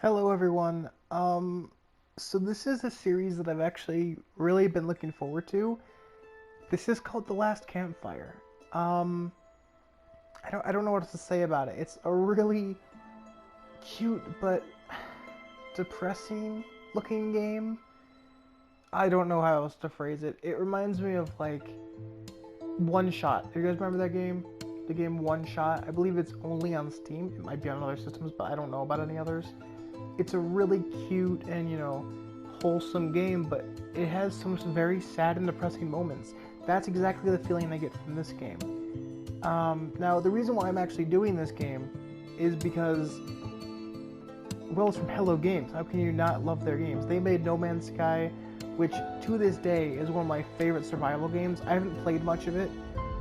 Hello everyone. So this is a series that I've actually really been looking forward to. This is called The Last Campfire. Um, I don't know what to say about it. It's a really cute but depressing looking game. I don't know how else to phrase it. It reminds me of like One Shot. Do you guys remember that game? The game One Shot. I believe it's only on Steam. It might be on other systems, but I don't know about any others. It's a really cute and, wholesome game, but it has some very sad and depressing moments. That's exactly the feeling I get from this game. Now, the reason why I'm actually doing this game is because, well, it's from Hello Games. How can you not love their games? They made No Man's Sky, which to this day is one of my favorite survival games. I haven't played much of it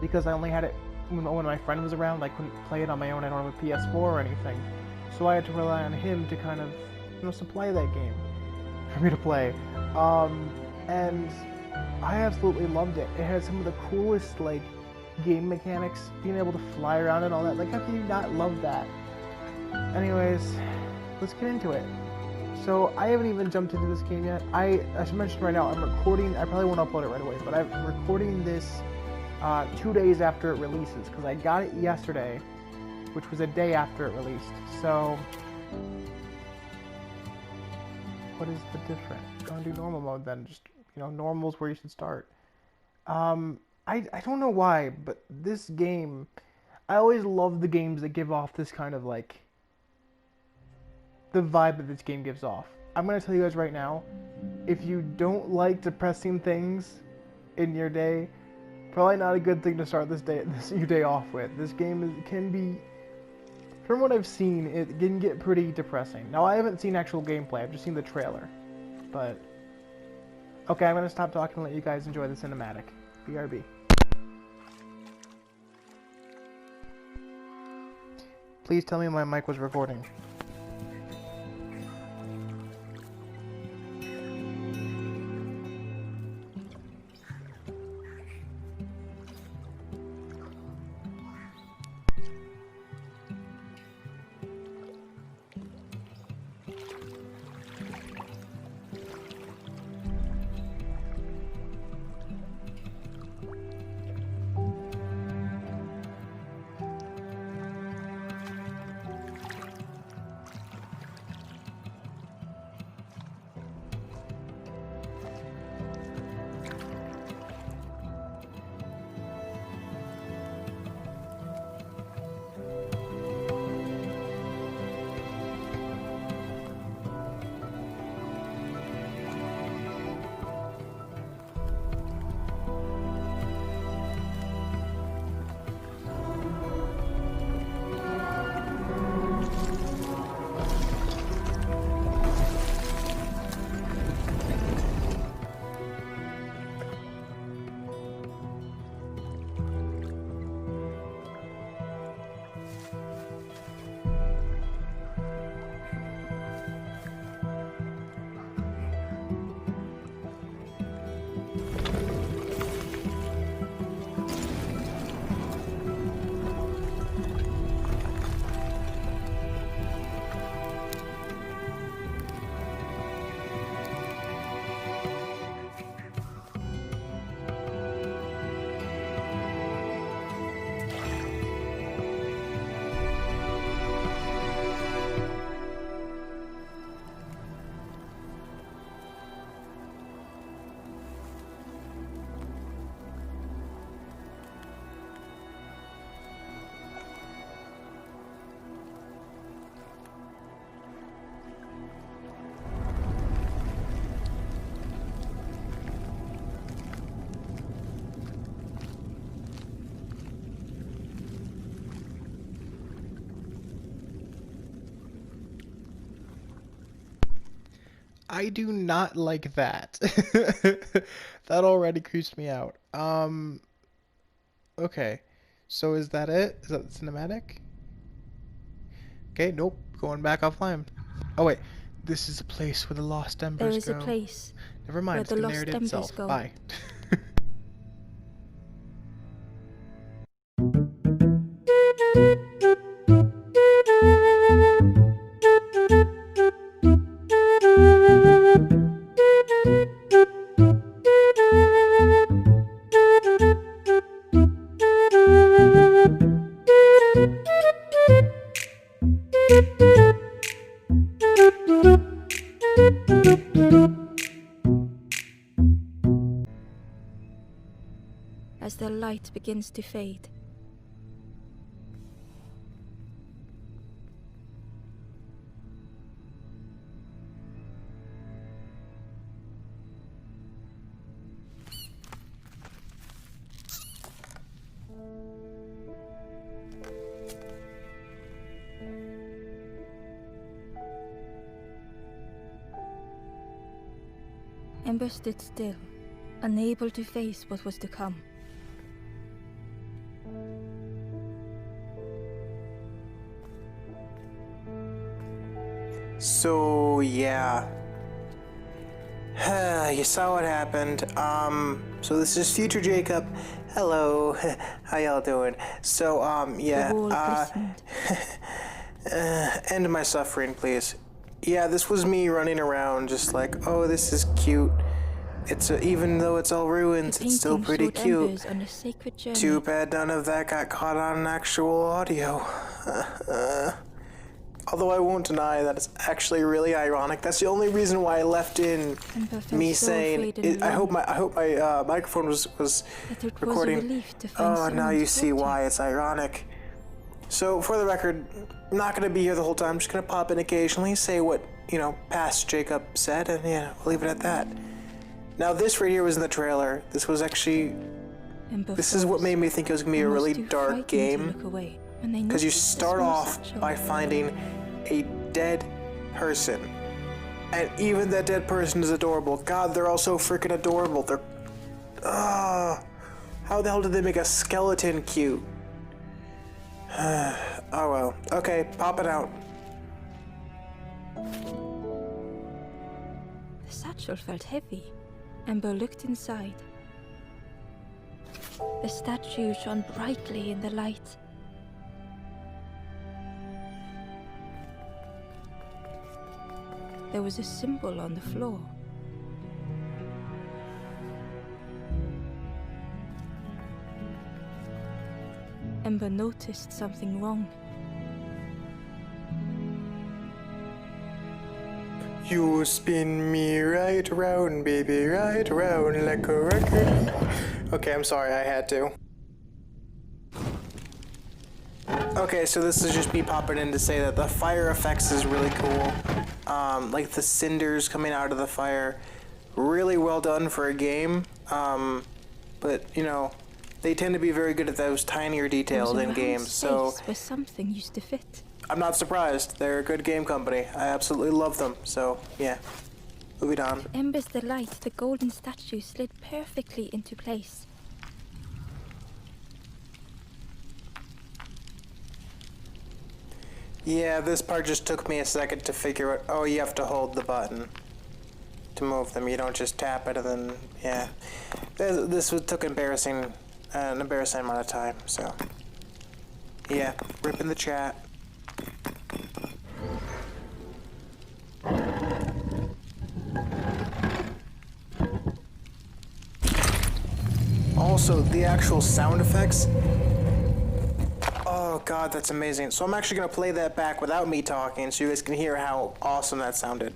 because I only had it when my friend was around. I couldn't play it on my own. I don't have a PS4 or anything. So I had to rely on him to kind of, supply that game for me to play. And I absolutely loved it. It had some of the coolest, game mechanics, being able to fly around and all that. Like, how can you not love that? Anyways, let's get into it. So, I haven't even jumped into this game yet. As I mentioned right now, I'm recording, I probably won't upload it right away, but I'm recording this 2 days after it releases, because I got it yesterday, which was a day after it released. So, what is the difference? Go and do normal mode then. Just, normal's where you should start. I don't know why, but this game, I always love the games that give off this kind of the vibe that this game gives off. I'm gonna tell you guys right now, if you don't like depressing things in your day, probably not a good thing to start your day off with. This game can be, from what I've seen, it can get pretty depressing. Now, I haven't seen actual gameplay, I've just seen the trailer. But, okay, I'm gonna stop talking and let you guys enjoy the cinematic. BRB. Please tell me my mic was recording. I do not like that. That already creeps me out. Okay. So is that it? Is that the cinematic? Okay, nope. Going back offline. Oh wait. This is a place where the lost There embers is a go. place Never mind, where it's the the lost narrative embers itself. go. Bye. As the light begins to fade, Ember stood still, unable to face what was to come. So, yeah. You saw what happened. So this is future Jacob. Hello. How y'all doing? So, yeah. The wall glistened. End my suffering, please. Yeah, this was me running around just like, oh, this is cute. It's even though it's all ruins, it's still pretty cute. On a sacred journey. Too bad none of that got caught on actual audio. Although I won't deny that it's actually really ironic. That's the only reason why I left in me saying I hope my microphone was recording. Oh, now you see why it's ironic. So for the record, I'm not gonna be here the whole time. I'm just gonna pop in occasionally, say what past Jacob said, and we'll leave it at that. Now this right here was in the trailer. This was actually. This is what made me think it was gonna be a really dark game. Because you start off by finding a dead person. And even that dead person is adorable. God, they're all so freaking adorable. They're... how the hell did they make a skeleton cute? Oh well. Okay, pop it out. The satchel felt heavy. Ember looked inside. The statue shone brightly in the light. There was a symbol on the floor. Ember noticed something wrong. You spin me right around, baby, right around like a record. Okay, I'm sorry, I had to. Okay, so this is just me popping in to say that the fire effects is really cool. Like the cinders coming out of the fire, really well done for a game. But they tend to be very good at those tinier details in games. So where something used to fit. I'm not surprised. They're a good game company. I absolutely love them. So yeah, moving on. To Ember's delight, the golden statue slid perfectly into place. Yeah, this part just took me a second to figure out. Oh, you have to hold the button to move them. You don't just tap it and then, yeah. This took an embarrassing amount of time, so. Yeah, rip in the chat. Also, the actual sound effects. Oh god, that's amazing. So I'm actually going to play that back without me talking so you guys can hear how awesome that sounded.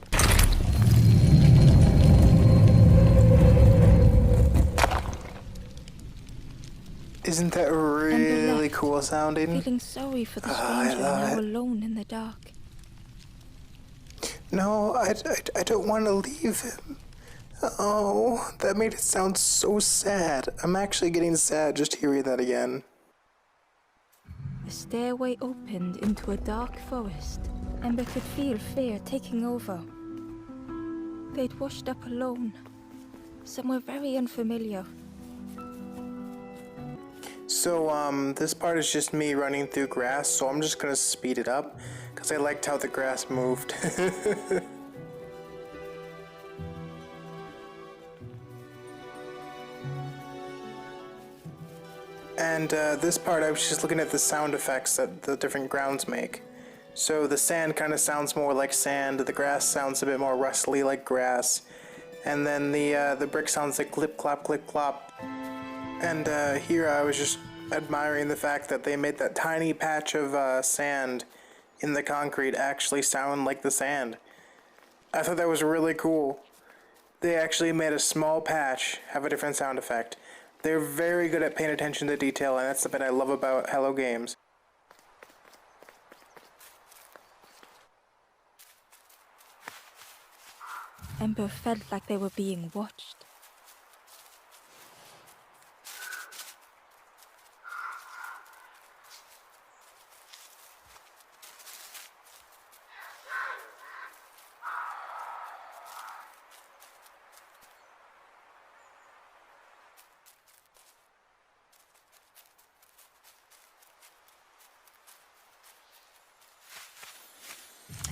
Isn't that really cool sounding? Feeling sorry for the stranger now alone in the dark. No, I don't want to leave him. Oh, that made it sound so sad. I'm actually getting sad just hearing that again. The stairway opened into a dark forest. Ember could feel fear taking over. They'd washed up alone, somewhere very unfamiliar. So, this part is just me running through grass, so I'm just gonna speed it up, because I liked how the grass moved. And this part, I was just looking at the sound effects that the different grounds make. So the sand kind of sounds more like sand, the grass sounds a bit more rustly like grass, and then the brick sounds like clip clop clip clop. And here I was just admiring the fact that they made that tiny patch of sand in the concrete actually sound like the sand. I thought that was really cool. They actually made a small patch have a different sound effect. They're very good at paying attention to detail, and that's the bit I love about Hello Games. Ember felt like they were being watched.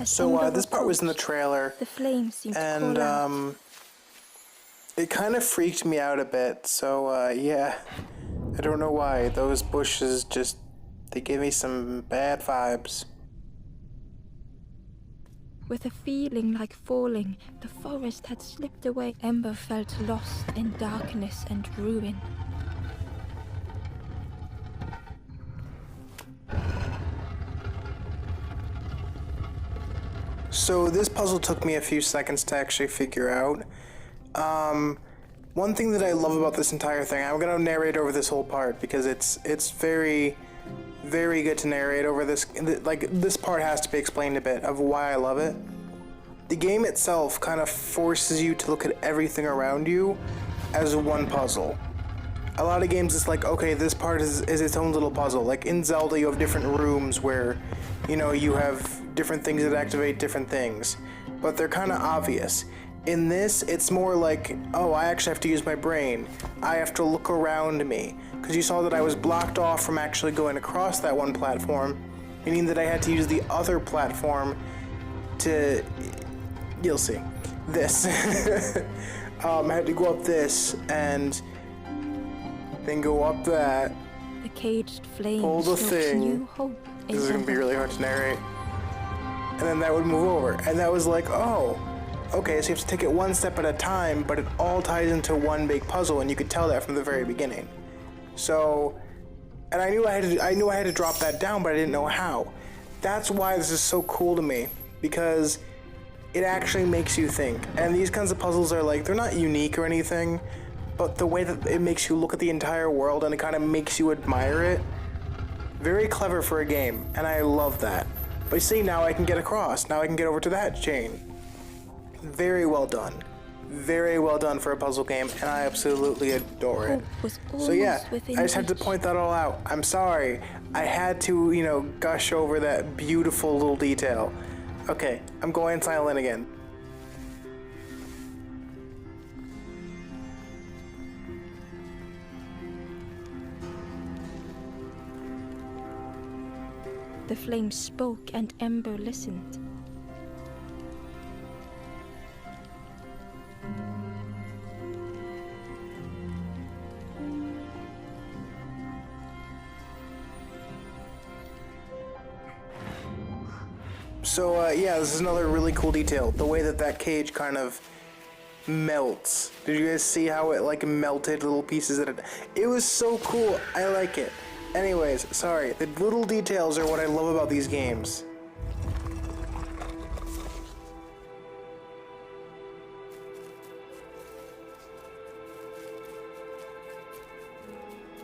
So this part was in the trailer, the flames seemed and to call out. It kind of freaked me out a bit. So yeah, I don't know why. Those bushes just, they give me some bad vibes. With a feeling like falling, the forest had slipped away. Ember felt lost in darkness and ruin. So this puzzle took me a few seconds to actually figure out. One thing that I love about this entire thing, I'm gonna narrate over this whole part because it's very, very good to narrate over this. Like, this part has to be explained a bit of why I love it. The game itself kind of forces you to look at everything around you as one puzzle. A lot of games it's like, okay, this part is its own little puzzle. Like in Zelda you have different rooms where, you know, you have different things that activate different things, but they're kind of obvious. In this, it's more like, oh, I actually have to use my brain. I have to look around me. Because you saw that I was blocked off from actually going across that one platform, meaning that I had to use the other platform to, you'll see, this. I had to go up this and then go up that. The caged flame pull the thing. New hope. This is going to be really hard to narrate. And then that would move over. And that was like, oh, okay, so you have to take it one step at a time, but it all ties into one big puzzle, and you could tell that from the very beginning. So, and I knew I had to drop that down, but I didn't know how. That's why this is so cool to me, because it actually makes you think. And these kinds of puzzles are like, they're not unique or anything, but the way that it makes you look at the entire world and it kind of makes you admire it, very clever for a game, and I love that. But see, now I can get across. Now I can get over to that chain. Very well done. Very well done for a puzzle game, and I absolutely adore it. So yeah, I just had to point that all out. I'm sorry. I had to, you know, gush over that beautiful little detail. Okay, I'm going silent again. The flame spoke and Ember listened. So yeah, this is another really cool detail. The way that that cage kind of melts. Did you guys see how it like melted little pieces at it? It was so cool. I like it. Anyways, sorry. The little details are what I love about these games.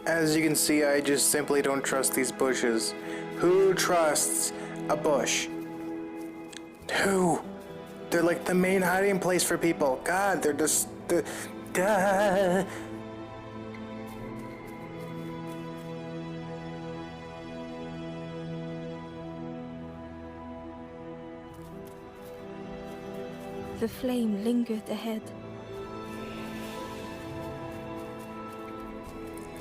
As you can see, I just simply don't trust these bushes. Who trusts a bush? Who? They're like the main hiding place for people. God, they're just... God. The flame lingered ahead.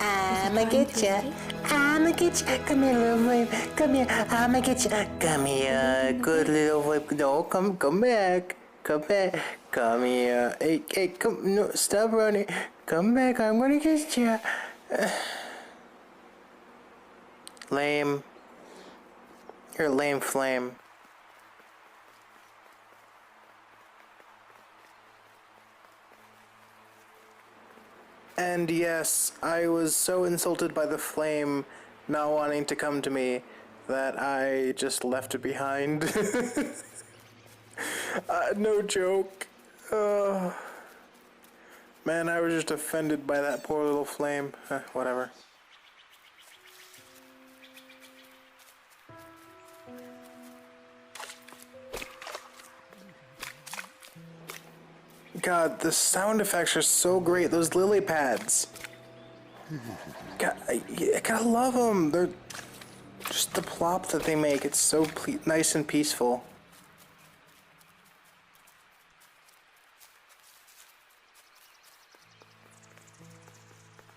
I'ma get ya. I'ma get ya. Come here, little flame. Come here. I'ma get ya. Come here, good little flame. No, come back. Come back. Come here. Hey, come. No, stop running. Come back. I'm gonna get ya. Lame. You're a lame flame. And yes, I was so insulted by the flame not wanting to come to me that I just left it behind. No joke. Man, I was just offended by that poor little flame. Whatever. God, the sound effects are so great. Those lily pads. God, I gotta love them. They're just the plop that they make. It's so nice and peaceful.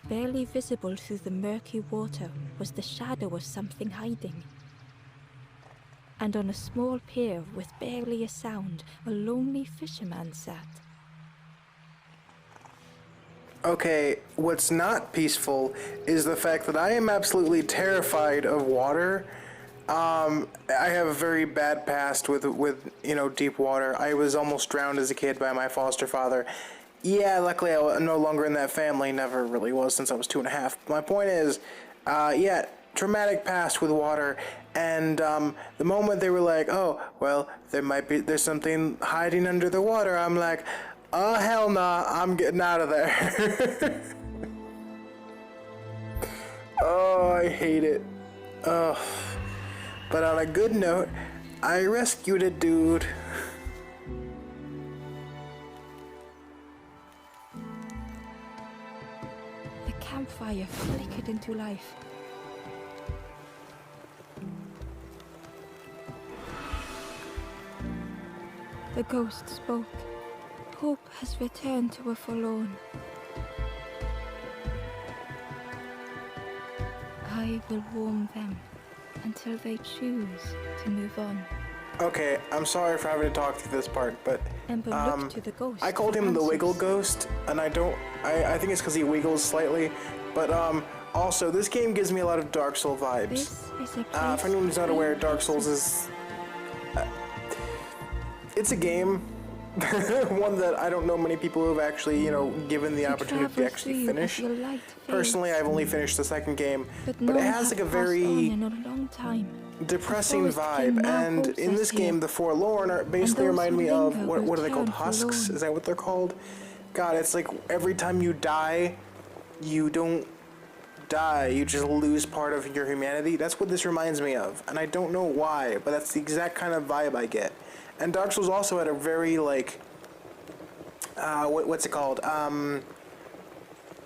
Barely visible through the murky water was the shadow of something hiding. And on a small pier with barely a sound, a lonely fisherman sat. Okay, what's not peaceful is the fact that I am absolutely terrified of water. I have a very bad past with deep water. I was almost drowned as a kid by my foster father. Yeah, luckily I'm no longer in that family. Never really was since I was 2.5. My point is, yeah, traumatic past with water. And the moment they were like, oh, well, there's something hiding under the water, I'm like, oh, hell nah, I'm getting out of there. Oh, I hate it. Oh. But on a good note, I rescued a dude. The campfire flickered into life. The ghost spoke. Hope has returned to a forlorn. I will warm them until they choose to move on. Okay, I'm sorry for having to talk through this part, but Ember looked to the ghost. I called him the Wiggle Ghost, and I think it's because he wiggles slightly, but also this game gives me a lot of Dark Soul vibes. This is a place for anyone who's not aware, Dark Souls is it's a game. One that I don't know many people who have actually, given the opportunity to actually finish. Personally, I've only finished the second game, but it has like a very depressing vibe. And in this game, the Forlorn basically remind me of what are they called? Husks? Is that what they're called? God, it's like every time you die, you don't die. You just lose part of your humanity. That's what this reminds me of, and I don't know why, but that's the exact kind of vibe I get. And Dark Souls also had a very, what's it called?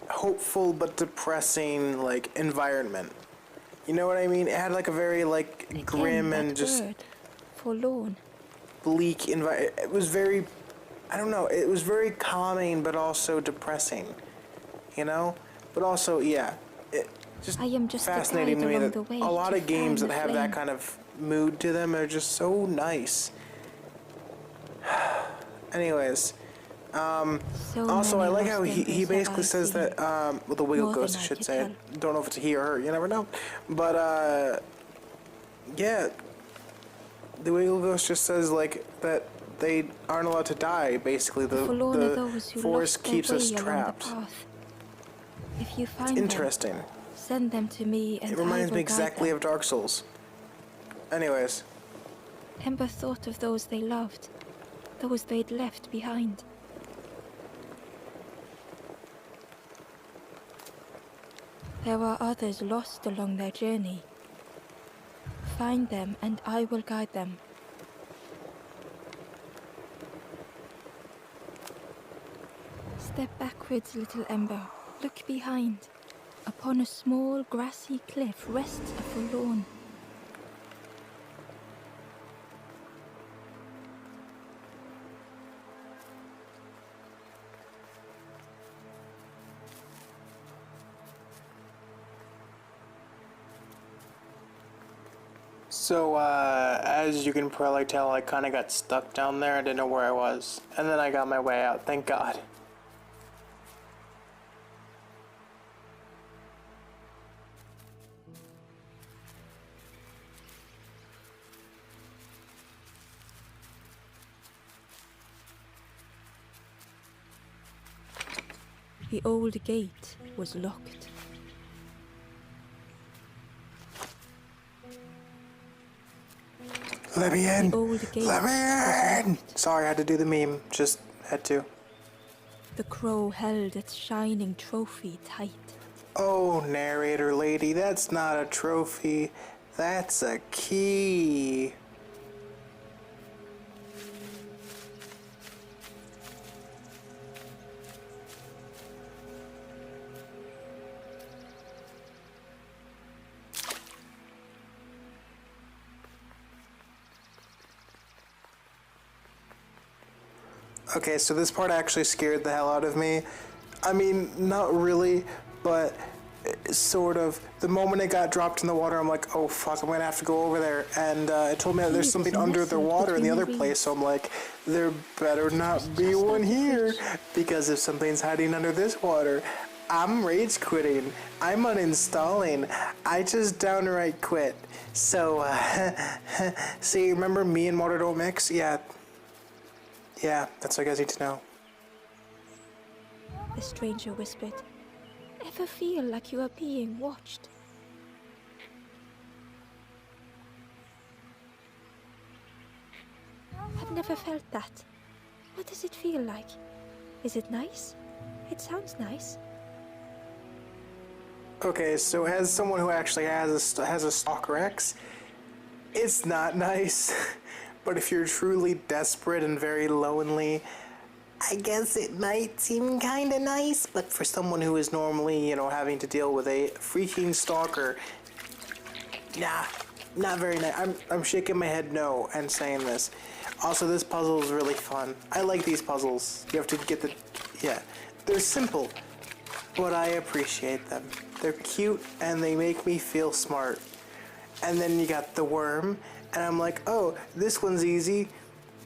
Hopeful but depressing, environment. You know what I mean? It had, a very, grim and just forlorn, bleak environment. It was very, I don't know, it was very calming but also depressing. But also, yeah, it just fascinating to me that a lot of games that have that kind of mood to them are just so nice. Anyways, also I like how he basically says that, the Wiggle Ghost, I should say. I don't know if it's a he or her, you never know. But, yeah, the Wiggle Ghost just says, that they aren't allowed to die, basically. The forest keeps us trapped. If you find it's interesting. Them, send them to me and it reminds me exactly of Dark Souls. Anyways. Ember thought of those they loved. Those they'd left behind. There are others lost along their journey. Find them and I will guide them. Step backwards, little Ember. Look behind. Upon a small grassy cliff rests a forlorn. So, as you can probably tell, I kind of got stuck down there. I didn't know where I was. And then I got my way out, thank God. The old gate was locked. Let me in. The old gate Let me was in. locked. Sorry, I had to do the meme. Just had to. The crow held its shining trophy tight. Oh, narrator lady, that's not a trophy. That's a key. Okay, so this part actually scared the hell out of me. I mean, not really, but sort of. The moment it got dropped in the water, I'm like, oh fuck, I'm gonna have to go over there. And it told me that there's something under the water in the other place, so I'm like, there better not be one here. Because if something's hiding under this water, I'm rage quitting. I'm uninstalling. I just downright quit. So, see, remember me and water don't mix? Yeah, that's what you guys need to know. The stranger whispered, "Ever feel like you are being watched?" I've never felt that. What does it feel like? Is it nice? It sounds nice. Okay, so as someone who actually has a Stalker X, it's not nice. But if you're truly desperate and very lonely, I guess it might seem kinda nice, but for someone who is normally, having to deal with a freaking stalker, nah, not very nice. I'm shaking my head no and saying this. Also, this puzzle is really fun. I like these puzzles. You have to get they're simple, but I appreciate them. They're cute and they make me feel smart. And then you got the worm, and I'm like, oh, this one's easy.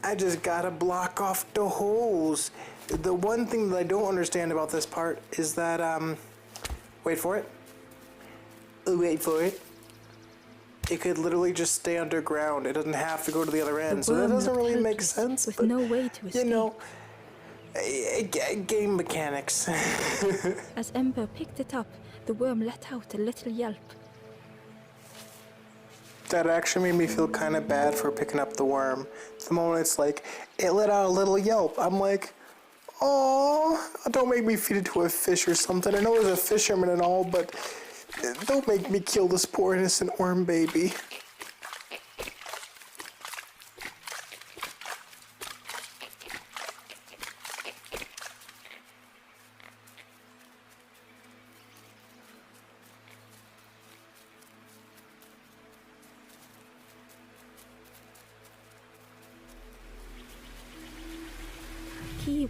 I just gotta block off the holes. The one thing that I don't understand about this part is that, wait for it. Wait for it. It could literally just stay underground. It doesn't have to go to the other end. So that doesn't really make sense. With but, no way to escape. Game mechanics. As Ember picked it up, the worm let out a little yelp. That actually made me feel kind of bad for picking up the worm. The moment it's like, it let out a little yelp, I'm like, oh, don't make me feed it to a fish or something. I know there's a fisherman and all, but don't make me kill this poor innocent worm baby.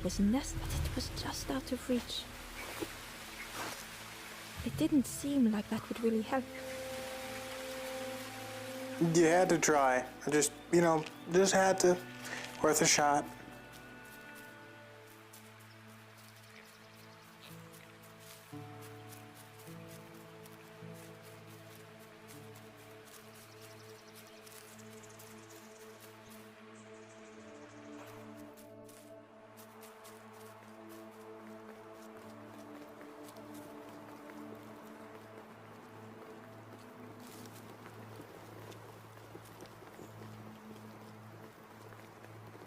Was nest, but it was just out of reach. It didn't seem like that would really help. You had to try. I just had to. Worth a shot.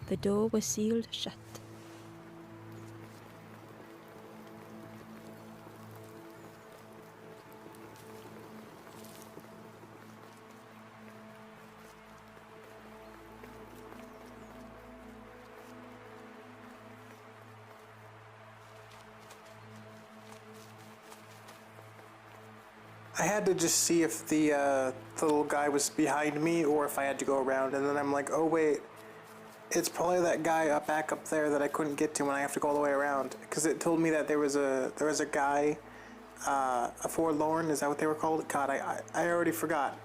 The door was sealed shut. I had to just see if the little guy was behind me or if I had to go around, and then I'm like, oh wait, it's probably that guy back up there that I couldn't get to when I have to go all the way around, because it told me that there was a guy, a forlorn, is that what they were called? God, I already forgot.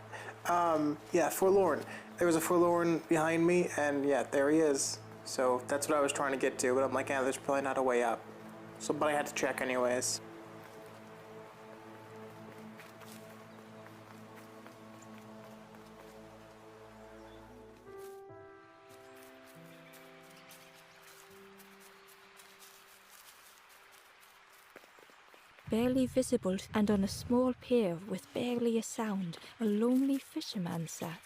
Yeah, forlorn. There was a forlorn behind me, and yeah, there he is. So that's what I was trying to get to, but I'm like, yeah, there's probably not a way up. So, but I had to check anyways. Barely visible, and on a small pier with barely a sound, a lonely fisherman sat.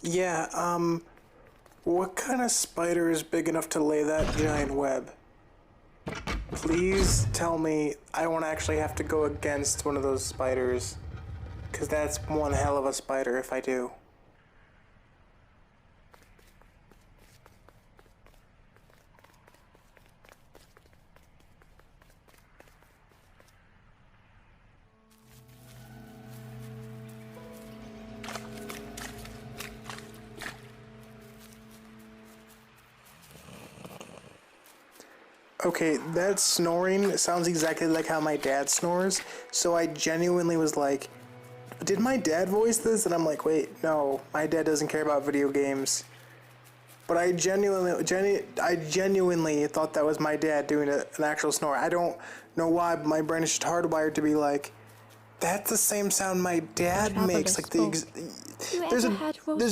Yeah, what kind of spider is big enough to lay that giant web? Please tell me I won't actually have to go against one of those spiders. Because that's one hell of a spider if I do. Okay, that snoring sounds exactly like how my dad snores, so I genuinely was like, did my dad voice this? And I'm like, wait, no, my dad doesn't care about video games. But I genuinely thought that was my dad doing an actual snore. I don't know why, but my brain is just hardwired to be like, that's the same sound my dad makes. Like there's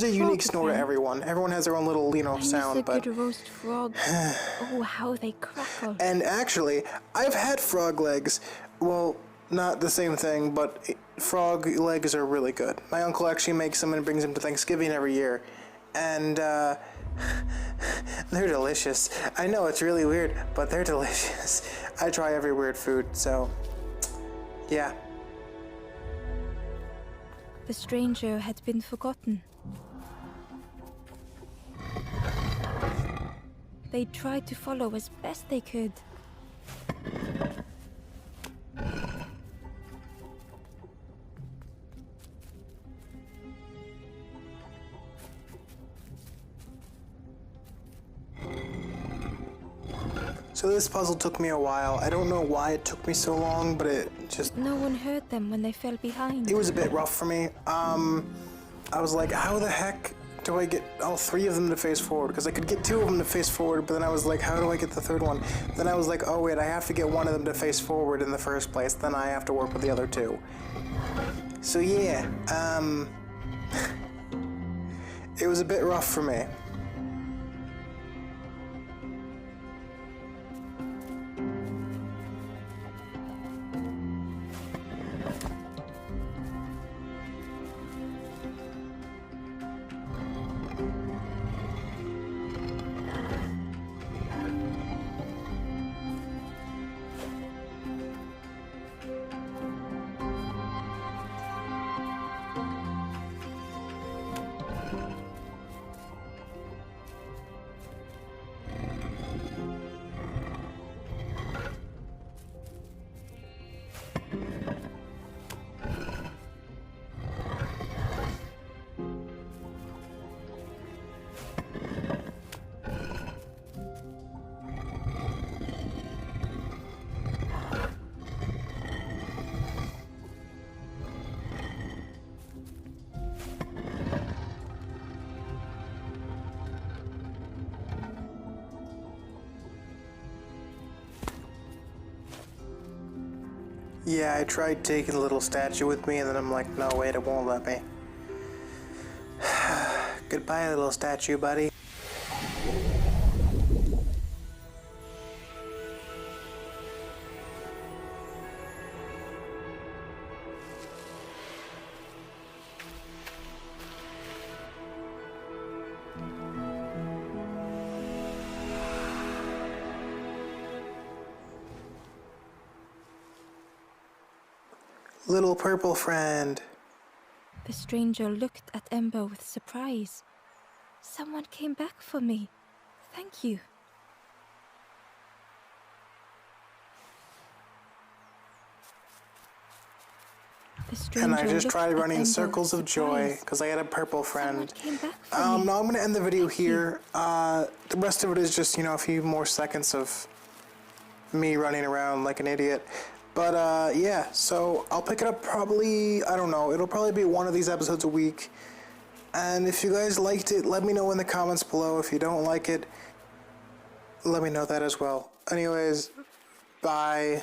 a unique snore to everyone. Everyone has their own little sound. But good roast frog. Oh, how they crackle! And actually, I've had frog legs. Well, not the same thing, but frog legs are really good. My uncle actually makes them and brings them to Thanksgiving every year, and they're delicious. I know it's really weird, but they're delicious. I try every weird food, so yeah. The stranger had been forgotten. They tried to follow as best they could. So this puzzle took me a while. I don't know why it took me so long, but it just... No one heard them when they fell behind. It was a bit rough for me. I was like, how the heck do I get all three of them to face forward? Because I could get two of them to face forward, but then I was like, how do I get the third one? Then I was like, oh wait, I have to get one of them to face forward in the first place. Then I have to work with the other two. So yeah, it was a bit rough for me. Yeah, I tried taking the little statue with me, and then I'm like, no, wait, it won't let me. Goodbye, little statue, buddy. Little purple friend. The stranger looked at Ember with surprise. Someone came back for me. Thank you. And I just tried running circles of joy because I had a purple friend. No, I'm going to end the video here. The rest of it is just, a few more seconds of me running around like an idiot. But, yeah, so I'll pick it up probably, I don't know, it'll probably be one of these episodes a week. And if you guys liked it, let me know in the comments below. If you don't like it, let me know that as well. Anyways, bye.